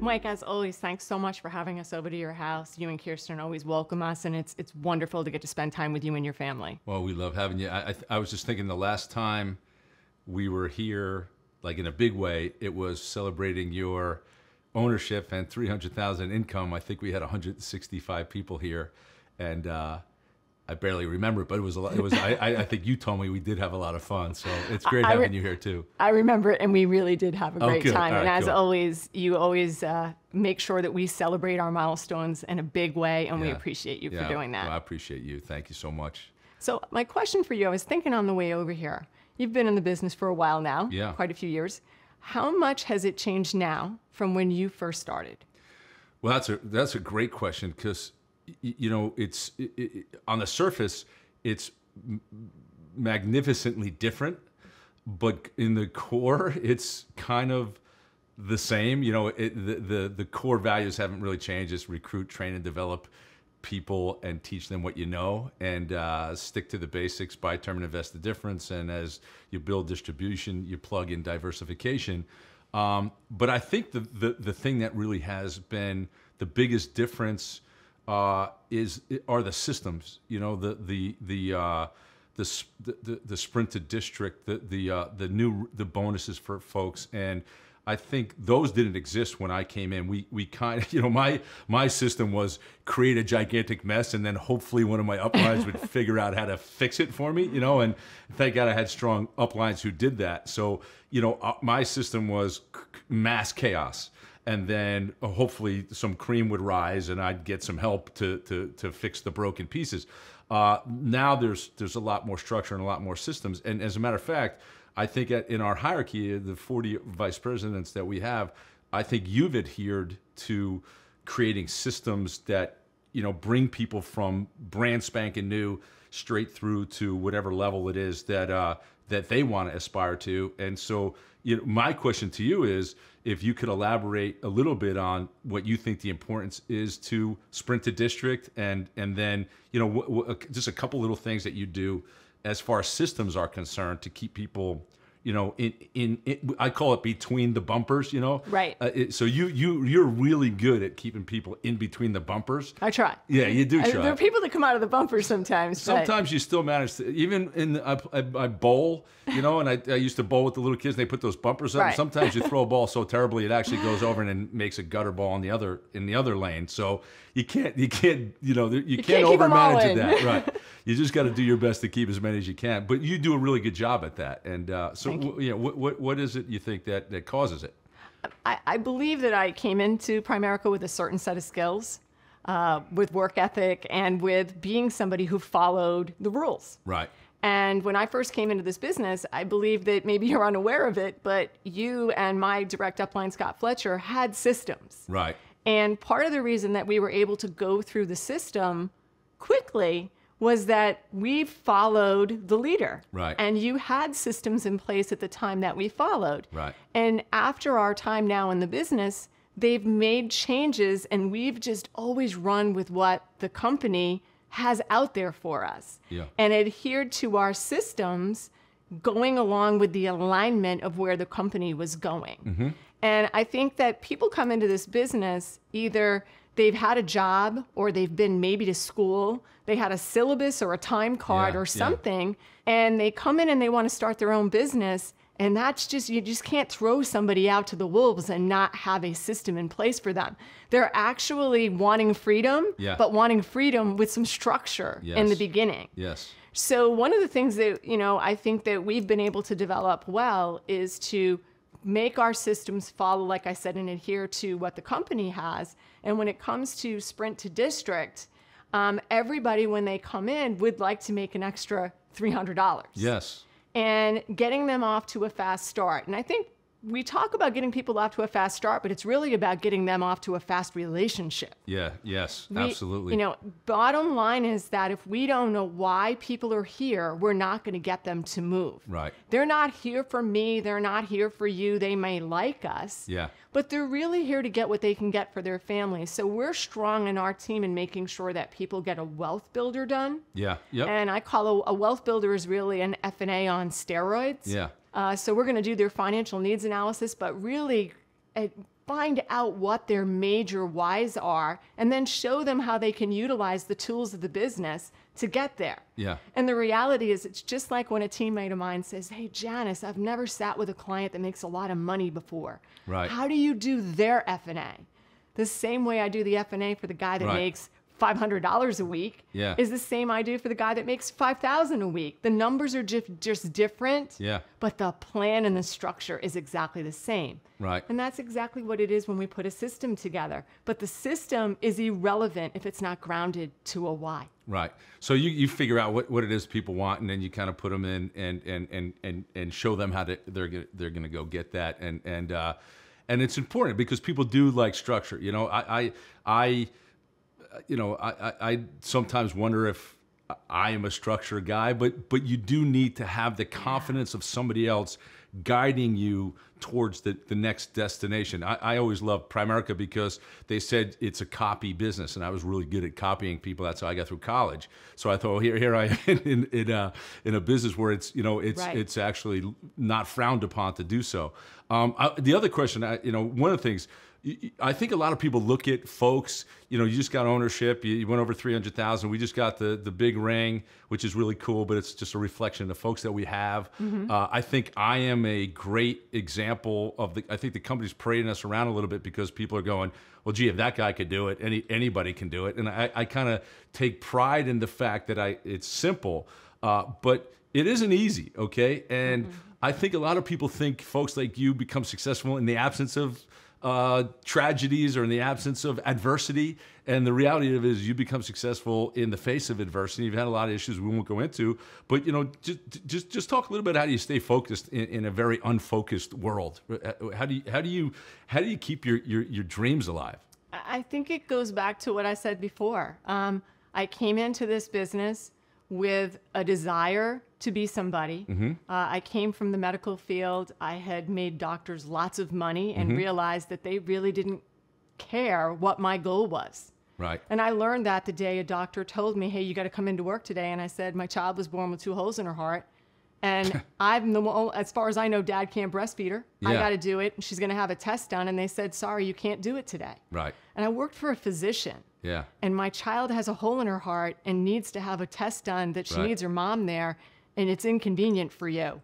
Mike, as always, thanks so much for having us over to your house. You and Kirsten always welcome us, and it's wonderful to get to spend time with you and your family. Well, we love having you. I was just thinking the last time we were here, like in a big way, it was celebrating your ownership and 300,000 income. I think we had 165 people here, and I barely remember it, but it was a lot. It was. I think you told me we did have a lot of fun, so it's great having you here too. I remember it, and we really did have a great time. Right, and as cool. always, you always make sure that we celebrate our milestones in a big way, and we appreciate you for doing that. Well, I appreciate you. Thank you so much. So my question for you, I was thinking on the way over here. You've been in the business for a while now, quite a few years. How much has it changed now from when you first started? Well, that's a great question, because you know, it's on the surface, it's magnificently different, but in the core, it's kind of the same. You know, the core values haven't really changed. It's recruit, train, and develop people and teach them what you know, and stick to the basics, buy, term, and invest the difference. And as you build distribution, you plug in diversification. But I think the thing that really has been the biggest difference are the systems. You know, the sprint to district, the bonuses for folks, and I think those didn't exist when I came in. We kind of, you know, my system was create a gigantic mess, and then hopefully one of my uplines would figure out how to fix it for me, you know, and thank God I had strong uplines who did that. So, you know, my system was mass chaos. And then hopefully some cream would rise, and I'd get some help to fix the broken pieces. Now there's a lot more structure and a lot more systems. And as a matter of fact, I think in our hierarchy, the 40 vice presidents that we have, I think you've adhered to creating systems that, you know, bring people from brand spanking new straight through to whatever level it is that they want to aspire to. And so, you know, my question to you is, if you could elaborate a little bit on what you think the importance is to sprint to district, and then, you know, just a couple little things that you do as far as systems are concerned to keep people, you know, in I call it between the bumpers, you know. Right. So you're really good at keeping people in between the bumpers. I try. Yeah, you do try. There are people that come out of the bumpers sometimes. Sometimes you still manage to, even I bowl, you know, and I used to bowl with the little kids, and they put those bumpers up. Right. Sometimes you throw a ball so terribly it actually goes over and then makes a gutter ball in the other lane. So you can't you know, you can't overmanage that. Right. You just got to do your best to keep as many as you can. But you do a really good job at that. And so, you know, what is it you think that causes it? I believe that I came into Primerica with a certain set of skills, with work ethic, and with being somebody who followed the rules. Right. And when I first came into this business, I believe that maybe you're unaware of it, but you and my direct upline, Scott Fletcher, had systems. Right. And part of the reason that we were able to go through the system quickly was that we followed the leader. Right. And you had systems in place at the time that we followed. Right. And after our time now in the business, they've made changes, and we've just always run with what the company has out there for us. Yeah. And adhered to our systems, going along with the alignment of where the company was going. Mm-hmm. And I think that people come into this business, either they've had a job, or they've been maybe to school, they had a syllabus or a time card or something, and they come in and they want to start their own business. And that's just, you just can't throw somebody out to the wolves and not have a system in place for them. They're actually wanting freedom, but wanting freedom with some structure in the beginning. Yes. So one of the things that, you know, I think that we've been able to develop well is to make our systems follow, like I said, and adhere to what the company has. And when it comes to sprint to district, everybody, when they come in, would like to make an extra $300. Yes. And getting them off to a fast start. And I think we talk about getting people off to a fast start, but it's really about getting them off to a fast relationship. Yeah, yes, absolutely. You know, bottom line is that if we don't know why people are here, we're not going to get them to move. Right. They're not here for me. They're not here for you. They may like us. Yeah. But they're really here to get what they can get for their families. So we're strong in our team in making sure that people get a wealth builder done. Yeah. Yep. And I call a wealth builder is really an F&A on steroids. Yeah. So we're going to do their financial needs analysis, but really find out what their major whys are, and then show them how they can utilize the tools of the business to get there. Yeah. And the reality is, it's just like when a teammate of mine says, hey, Janice, I've never sat with a client that makes a lot of money before. Right. How do you do their F&A? The same way I do the F&A for the guy that makes $500 a week is the same I do for the guy that makes $5,000 a week. The numbers are just different, but the plan and the structure is exactly the same. Right. And that's exactly what it is when we put a system together. But the system is irrelevant if it's not grounded to a why. Right. So you figure out what it is people want, and then you kind of put them in and show them how they're going to go get that. And it's important because people do like structure. You know, I sometimes wonder if I am a structure guy, but you do need to have the confidence of somebody else guiding you towards the next destination. I always loved Primerica because they said it's a copy business, and I was really good at copying people. That's how I got through college. So I thought, well, here I am in a business where it's actually not frowned upon to do so. The other question, one of the things, I think a lot of people look at folks, you just got ownership, you went over 300,000. We just got the big ring, which is really cool, but it's just a reflection of the folks that we have. I think I am a great example of I think the company's parading us around a little bit because people are going, well, gee, if that guy could do it, anybody can do it. And I kind of take pride in the fact that it's simple, but it isn't easy, okay? And I think a lot of people think folks like you become successful in the absence of tragedies or in the absence of adversity. And the reality of it is you become successful in the face of adversity. You've had a lot of issues we won't go into, but just talk a little bit how do you stay focused in a very unfocused world? How do you keep your dreams alive? I think it goes back to what I said before. I came into this business with a desire to be somebody. I came from the medical field. I had made doctors lots of money and realized that they really didn't care what my goal was. Right. And I learned that the day a doctor told me, hey, you got to come into work today. And I said, my child was born with 2 holes in her heart. And as far as I know, Dad can't breastfeed her. I got to do it. And she's going to have a test done. And they said, sorry, you can't do it today. Right. And I worked for a physician. Yeah. And my child has a hole in her heart and needs to have a test done that she needs her mom there, and it's inconvenient for you.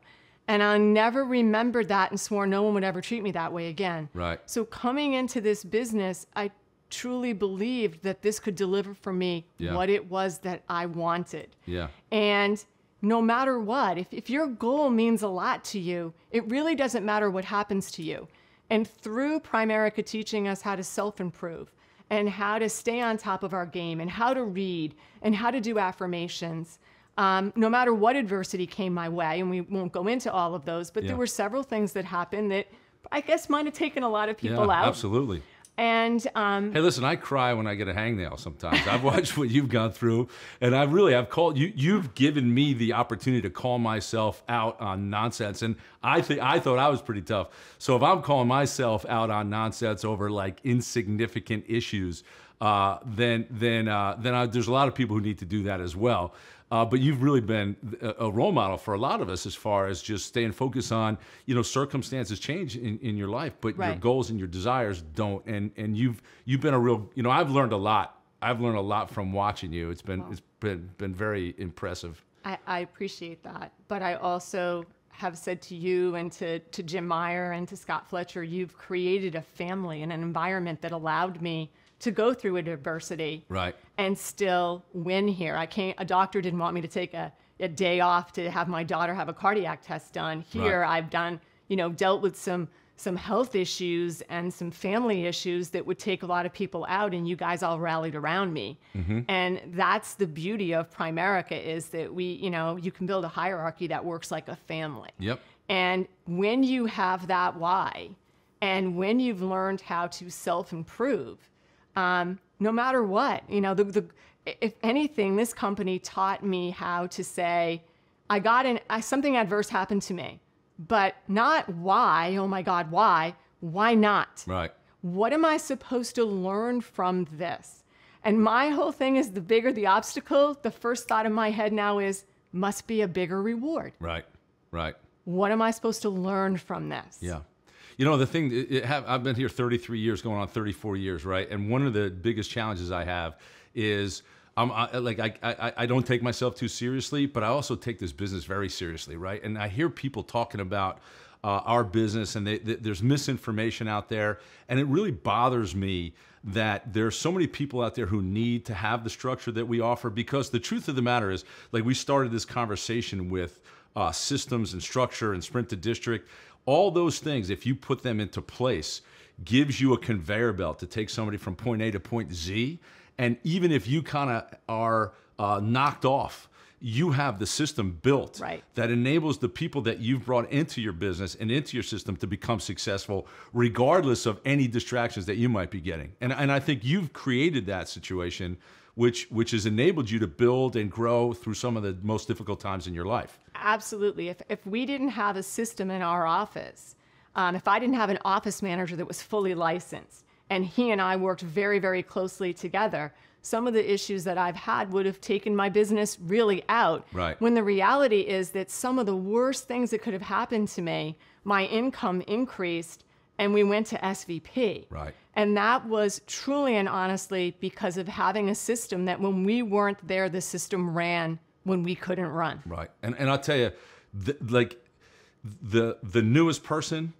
And I never remembered that and swore no one would ever treat me that way again. Right. So coming into this business, I truly believed that this could deliver for me what it was that I wanted. Yeah. And no matter what, if your goal means a lot to you, it really doesn't matter what happens to you. And through Primerica teaching us how to self-improve, and how to stay on top of our game, and how to read, and how to do affirmations. No matter what adversity came my way, and we won't go into all of those, but there were several things that happened that I guess might have taken a lot of people out. Absolutely. And hey, listen, I cry when I get a hangnail sometimes. I've watched what you've gone through, and I've called you. You've given me the opportunity to call myself out on nonsense, and I thought I was pretty tough. So if I'm calling myself out on nonsense over like insignificant issues, then there's a lot of people who need to do that as well. But you've really been a role model for a lot of us as far as just staying focused on, circumstances change in your life, but your goals and your desires don't. And you've been a real, I've learned a lot. I've learned a lot from watching you. It's been very impressive. I appreciate that. But I also have said to you and to Jim Meyer and to Scott Fletcher, you've created a family and an environment that allowed me to go through adversity and still win here. A doctor didn't want me to take a day off to have my daughter have a cardiac test done. Here I've done, dealt with some health issues and some family issues that would take a lot of people out, and you guys all rallied around me. And that's the beauty of Primerica, is that you can build a hierarchy that works like a family. Yep. And when you have that why, and when you've learned how to self-improve, no matter what, if anything, this company taught me how to say, something adverse happened to me, but not why, oh my God, why not? Right. What am I supposed to learn from this? And my whole thing is, the bigger the obstacle, the first thought in my head now is, must be a bigger reward. Right. Right. What am I supposed to learn from this? Yeah. You know, the thing, I've been here 33 years, going on 34 years, right? And one of the biggest challenges I have is I don't take myself too seriously, but I also take this business very seriously, right? And I hear people talking about our business, and there's misinformation out there, and it really bothers me that there's so many people out there who need to have the structure that we offer, because the truth of the matter is, like, we started this conversation with systems and structure and sprint to district. All those things, if you put them into place, gives you a conveyor belt to take somebody from point A to point Z. And even if you kind of are knocked off, you have the system built that enables the people that you've brought into your business and into your system to become successful, regardless of any distractions that you might be getting. And I think you've created that situation, which has enabled you to build and grow through some of the most difficult times in your life. Absolutely. If we didn't have a system in our office, if I didn't have an office manager that was fully licensed, and he and I worked very, very closely together, some of the issues that I've had would have taken my business really out. Right. When the reality is that some of the worst things that could have happened to me, my income increased and we went to SVP. Right. And that was truly and honestly because of having a system that when we weren't there, the system ran when we couldn't run. Right. And I'll tell you, the newest person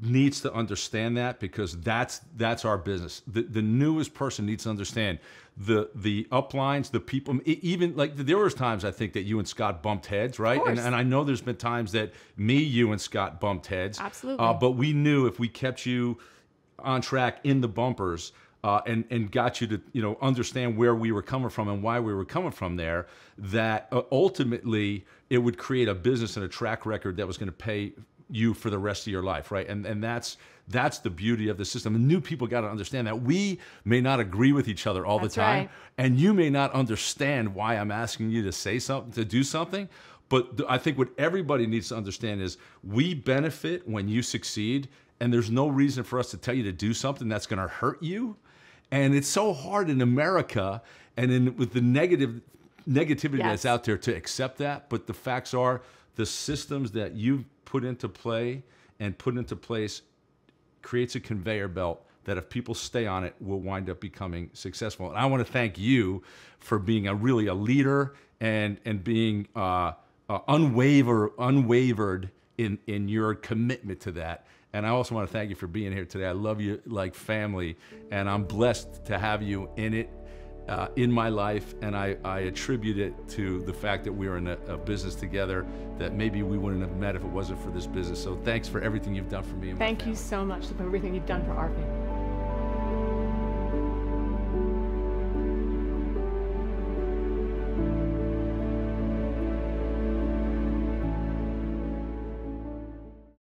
needs to understand that, because that's our business. The newest person needs to understand the uplines, the people. Even like there was times I think that you and Scott bumped heads, right? And I know there's been times that you and Scott bumped heads. Absolutely. But we knew if we kept you on track in the bumpers and got you to understand where we were coming from and why we were coming from there, that ultimately it would create a business and a track record that was going to pay you for the rest of your life, right? And that's the beauty of the system. And new people got to understand that we may not agree with each other all the time, and you may not understand why I'm asking you to say something, to do something. But I think what everybody needs to understand is we benefit when you succeed, and there's no reason for us to tell you to do something that's going to hurt you. And it's so hard in America and with the negativity that's out there to accept that. But the facts are, the systems that you've put into play and put into place creates a conveyor belt that if people stay on it will wind up becoming successful. And I want to thank you for being really a leader and being unwavered in your commitment to that. And I also want to thank you for being here today. I love you like family, and I'm blessed to have you in my life, and I attribute it to the fact that we are in a business together that maybe we wouldn't have met if it wasn't for this business. So thanks for everything you've done for me and my family. Thank you so much for everything you've done for our family.